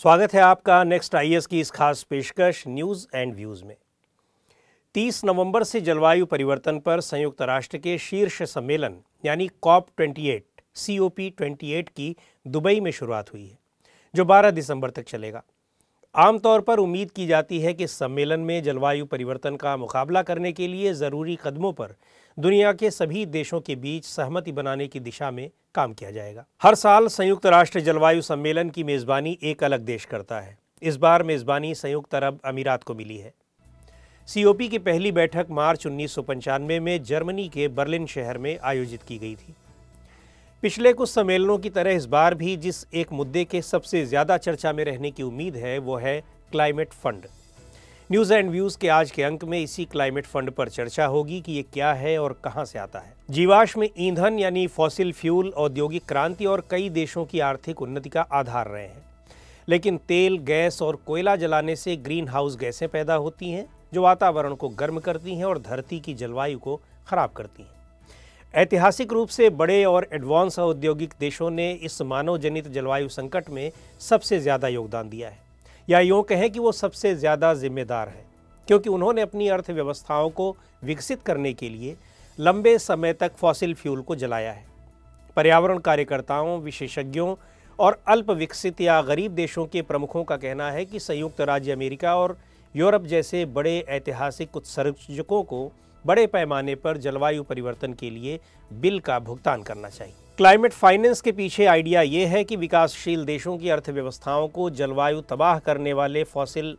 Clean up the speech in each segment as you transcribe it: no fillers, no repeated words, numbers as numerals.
स्वागत है आपका नेक्स्ट आईएएस की इस खास पेशकश न्यूज़ एंड व्यूज़ में। 30 नवंबर से जलवायु परिवर्तन पर संयुक्त राष्ट्र के शीर्ष सम्मेलन यानी COP28 की दुबई में शुरुआत हुई है, जो 12 दिसंबर तक चलेगा। आमतौर पर उम्मीद की जाती है कि सम्मेलन में जलवायु परिवर्तन का मुकाबला करने के लिए ज़रूरी कदमों पर दुनिया के सभी देशों के बीच सहमति बनाने की दिशा में काम किया जाएगा। हर साल संयुक्त राष्ट्र जलवायु सम्मेलन की मेज़बानी एक अलग देश करता है। इस बार मेज़बानी संयुक्त अरब अमीरात को मिली है। COP की पहली बैठक मार्च 1995 में जर्मनी के बर्लिन शहर में आयोजित की गई थी। पिछले कुछ सम्मेलनों की तरह इस बार भी जिस एक मुद्दे के सबसे ज़्यादा चर्चा में रहने की उम्मीद है वो है climate fund. News and views के आज के अंक में इसी क्लाइमेट फंड पर चर्चा होगी कि ये क्या है और कहां से आता है। जीवाश्म ईंधन यानी फॉसिल फ्यूल औद्योगिक क्रांति और कई देशों की आर्थिक उन्नति का आधार रहे हैं, लेकिन तेल, गैस और कोयला जलाने से ग्रीन हाउस गैसें पैदा होती हैं जो वातावरण को गर्म करती हैं और धरती की जलवायु को खराब करती हैं। ऐतिहासिक रूप से बड़े और एडवांस औद्योगिक देशों ने इस मानव जनित जलवायु संकट में सबसे ज़्यादा योगदान दिया है, या यूँ कहें कि वो सबसे ज़्यादा जिम्मेदार है, क्योंकि उन्होंने अपनी अर्थव्यवस्थाओं को विकसित करने के लिए लंबे समय तक फॉसिल फ्यूल को जलाया है। पर्यावरण कार्यकर्ताओं, विशेषज्ञों और अल्प विकसित या गरीब देशों के प्रमुखों का कहना है कि संयुक्त राज्य अमेरिका और यूरोप जैसे बड़े ऐतिहासिक उत्सर्जकों को बड़े पैमाने पर जलवायु परिवर्तन के लिए बिल का भुगतान करना चाहिए। क्लाइमेट फाइनेंस के पीछे आइडिया ये है कि विकासशील देशों की अर्थव्यवस्थाओं को जलवायु तबाह करने वाले फॉसिल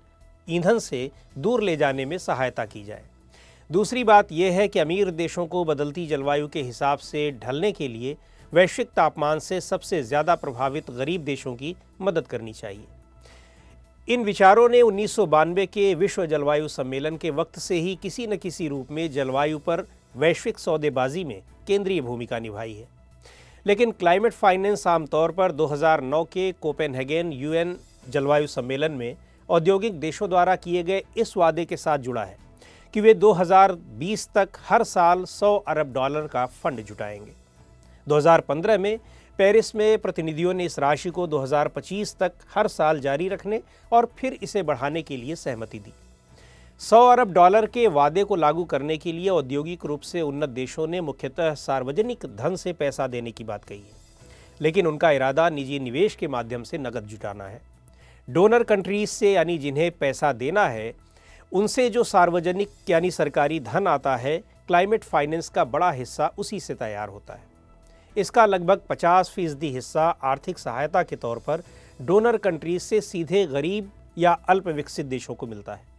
ईंधन से दूर ले जाने में सहायता की जाए। दूसरी बात यह है कि अमीर देशों को बदलती जलवायु के हिसाब से ढलने के लिए वैश्विक तापमान से सबसे ज़्यादा प्रभावित गरीब देशों की मदद करनी चाहिए। इन विचारों ने 1992 के विश्व जलवायु सम्मेलन के वक्त से ही किसी न किसी रूप में जलवायु पर वैश्विक सौदेबाजी में केंद्रीय भूमिका निभाई है। लेकिन क्लाइमेट फाइनेंस आमतौर पर 2009 के कोपेनहेगन UN जलवायु सम्मेलन में औद्योगिक देशों द्वारा किए गए इस वादे के साथ जुड़ा है कि वे 2020 तक हर साल $100 अरब का फंड जुटाएंगे। 2015 में पेरिस में प्रतिनिधियों ने इस राशि को 2025 तक हर साल जारी रखने और फिर इसे बढ़ाने के लिए सहमति दी। $100 अरब के वादे को लागू करने के लिए औद्योगिक रूप से उन्नत देशों ने मुख्यतः सार्वजनिक धन से पैसा देने की बात कही है, लेकिन उनका इरादा निजी निवेश के माध्यम से नकद जुटाना है। डोनर कंट्रीज से यानी जिन्हें पैसा देना है, उनसे जो सार्वजनिक यानी सरकारी धन आता है, क्लाइमेट फाइनेंस का बड़ा हिस्सा उसी से तैयार होता है। इसका लगभग 50% हिस्सा आर्थिक सहायता के तौर पर डोनर कंट्रीज से सीधे गरीब या अल्प विकसित देशों को मिलता है।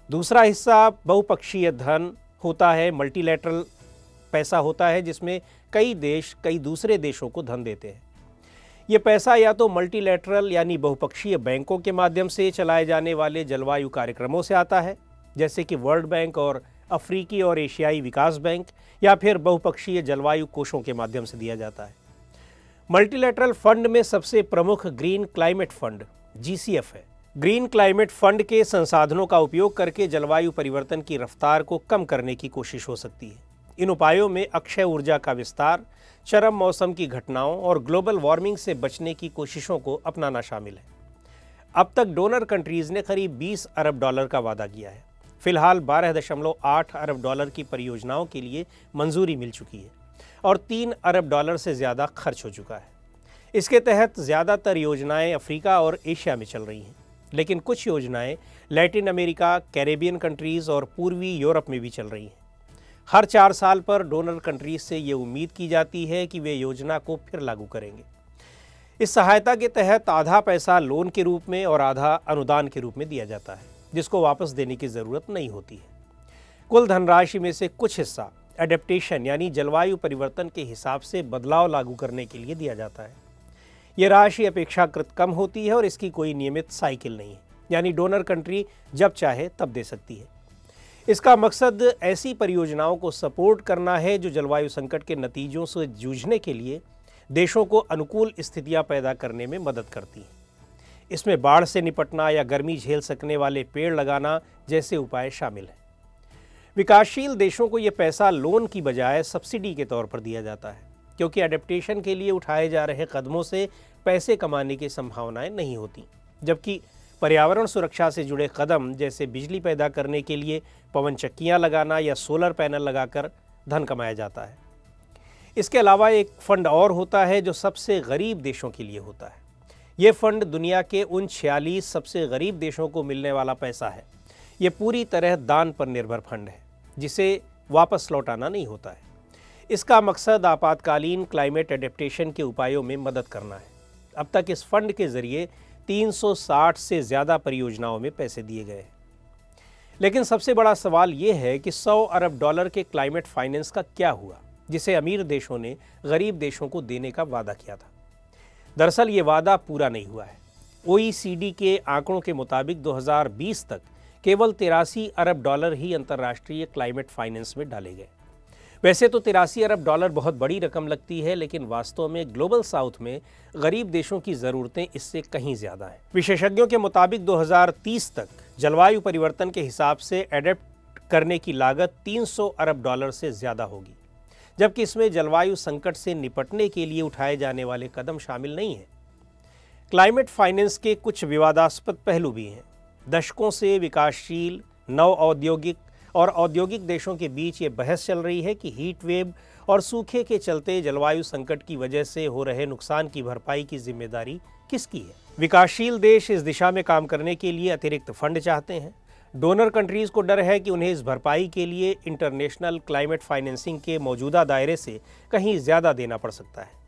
दूसरा हिस्सा बहुपक्षीय धन होता है, मल्टीलैटरल पैसा होता है, जिसमें कई देश कई दूसरे देशों को धन देते हैं। ये पैसा या तो मल्टीलैटरल यानी बहुपक्षीय बैंकों के माध्यम से चलाए जाने वाले जलवायु कार्यक्रमों से आता है, जैसे कि वर्ल्ड बैंक और अफ्रीकी और एशियाई विकास बैंक, या फिर बहुपक्षीय जलवायु कोषों के माध्यम से दिया जाता है। मल्टीलैटरल फंड में सबसे प्रमुख ग्रीन क्लाइमेट फंड GCF है। ग्रीन क्लाइमेट फंड के संसाधनों का उपयोग करके जलवायु परिवर्तन की रफ्तार को कम करने की कोशिश हो सकती है। इन उपायों में अक्षय ऊर्जा का विस्तार, चरम मौसम की घटनाओं और ग्लोबल वार्मिंग से बचने की कोशिशों को अपनाना शामिल है। अब तक डोनर कंट्रीज ने करीब $20 अरब का वादा किया है। फिलहाल $12.8 अरब की परियोजनाओं के लिए मंजूरी मिल चुकी है और $3 अरब से ज़्यादा खर्च हो चुका है। इसके तहत ज़्यादातर योजनाएं अफ्रीका और एशिया में चल रही हैं, लेकिन कुछ योजनाएं लैटिन अमेरिका, कैरेबियन कंट्रीज़ और पूर्वी यूरोप में भी चल रही हैं। हर 4 साल पर डोनर कंट्रीज से ये उम्मीद की जाती है कि वे योजना को फिर लागू करेंगे। इस सहायता के तहत आधा पैसा लोन के रूप में और आधा अनुदान के रूप में दिया जाता है, जिसको वापस देने की ज़रूरत नहीं होती है। कुल धनराशि में से कुछ हिस्सा एडेप्टेशन यानी जलवायु परिवर्तन के हिसाब से बदलाव लागू करने के लिए दिया जाता है। ये राशि अपेक्षाकृत कम होती है और इसकी कोई नियमित साइकिल नहीं है, यानी डोनर कंट्री जब चाहे तब दे सकती है। इसका मकसद ऐसी परियोजनाओं को सपोर्ट करना है जो जलवायु संकट के नतीजों से जूझने के लिए देशों को अनुकूल स्थितियां पैदा करने में मदद करती हैं। इसमें बाढ़ से निपटना या गर्मी झेल सकने वाले पेड़ लगाना जैसे उपाय शामिल हैं। विकासशील देशों को ये पैसा लोन की बजाय सब्सिडी के तौर पर दिया जाता है, क्योंकि एडेप्टेशन के लिए उठाए जा रहे कदमों से पैसे कमाने की संभावनाएं नहीं होती। जबकि पर्यावरण सुरक्षा से जुड़े कदम जैसे बिजली पैदा करने के लिए पवन चक्कियाँ लगाना या सोलर पैनल लगाकर धन कमाया जाता है। इसके अलावा एक फंड और होता है जो सबसे गरीब देशों के लिए होता है। ये फंड दुनिया के उन 46 सबसे गरीब देशों को मिलने वाला पैसा है। ये पूरी तरह दान पर निर्भर फंड है जिसे वापस लौटाना नहीं होता है। इसका मकसद आपातकालीन क्लाइमेट एडेप्टेशन के उपायों में मदद करना है। अब तक इस फंड के जरिए 360 से ज़्यादा परियोजनाओं में पैसे दिए गए हैं। लेकिन सबसे बड़ा सवाल ये है कि $100 अरब के क्लाइमेट फाइनेंस का क्या हुआ, जिसे अमीर देशों ने गरीब देशों को देने का वादा किया था। दरअसल ये वादा पूरा नहीं हुआ है। OECD के आंकड़ों के मुताबिक 2020 तक केवल $83 अरब ही अंतर्राष्ट्रीय क्लाइमेट फाइनेंस में डाले गए। वैसे तो $83 अरब बहुत बड़ी रकम लगती है, लेकिन वास्तव में ग्लोबल साउथ में गरीब देशों की ज़रूरतें इससे कहीं ज़्यादा हैं। विशेषज्ञों के मुताबिक 2030 तक जलवायु परिवर्तन के हिसाब से एडेप्ट करने की लागत $300 अरब से ज़्यादा होगी, जबकि इसमें जलवायु संकट से निपटने के लिए उठाए जाने वाले कदम शामिल नहीं हैं। क्लाइमेट फाइनेंस के कुछ विवादास्पद पहलू भी हैं। दशकों से विकासशील, नव औद्योगिक और औद्योगिक देशों के बीच ये बहस चल रही है कि हीट वेव और सूखे के चलते जलवायु संकट की वजह से हो रहे नुकसान की भरपाई की जिम्मेदारी किसकी है। विकासशील देश इस दिशा में काम करने के लिए अतिरिक्त फंड चाहते हैं। डोनर कंट्रीज़ को डर है कि उन्हें इस भरपाई के लिए इंटरनेशनल क्लाइमेट फाइनेंसिंग के मौजूदा दायरे से कहीं ज़्यादा देना पड़ सकता है।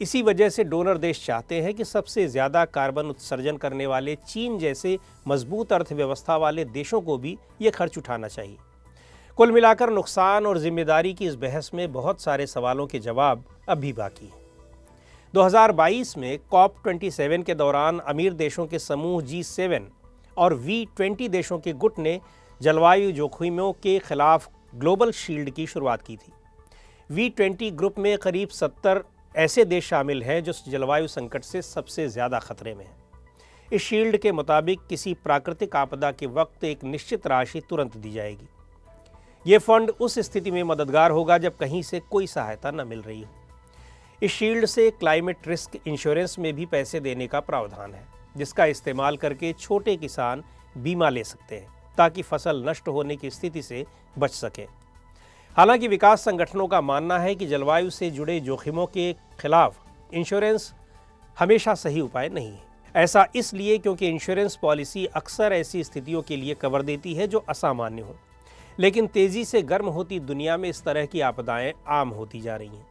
इसी वजह से डोनर देश चाहते हैं कि सबसे ज़्यादा कार्बन उत्सर्जन करने वाले चीन जैसे मजबूत अर्थव्यवस्था वाले देशों को भी ये खर्च उठाना चाहिए। कुल मिलाकर नुकसान और जिम्मेदारी की इस बहस में बहुत सारे सवालों के जवाब अब भी बाकी हैं। 2022 में COP27 के दौरान अमीर देशों के समूह G7 और V20 देशों के गुट ने जलवायु जोखिमों के खिलाफ ग्लोबल शील्ड की शुरुआत की थी। V20 ग्रुप में करीब 70 ऐसे देश शामिल हैं जो जलवायु संकट से सबसे ज़्यादा खतरे में हैं। इस शील्ड के मुताबिक किसी प्राकृतिक आपदा के वक्त एक निश्चित राशि तुरंत दी जाएगी। ये फंड उस स्थिति में मददगार होगा जब कहीं से कोई सहायता न मिल रही हो। इस शील्ड से क्लाइमेट रिस्क इंश्योरेंस में भी पैसे देने का प्रावधान है, जिसका इस्तेमाल करके छोटे किसान बीमा ले सकते हैं ताकि फसल नष्ट होने की स्थिति से बच सकें। हालांकि विकास संगठनों का मानना है कि जलवायु से जुड़े जोखिमों के खिलाफ इंश्योरेंस हमेशा सही उपाय नहीं है। ऐसा इसलिए क्योंकि इंश्योरेंस पॉलिसी अक्सर ऐसी स्थितियों के लिए कवर देती है जो असामान्य हो, लेकिन तेज़ी से गर्म होती दुनिया में इस तरह की आपदाएं आम होती जा रही हैं।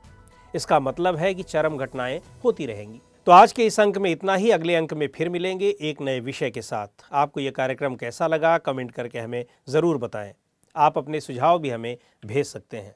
इसका मतलब है कि चरम घटनाएं होती रहेंगी। तो आज के इस अंक में इतना ही। अगले अंक में फिर मिलेंगे एक नए विषय के साथ। आपको ये कार्यक्रम कैसा लगा कमेंट करके हमें ज़रूर बताएं। आप अपने सुझाव भी हमें भेज सकते हैं।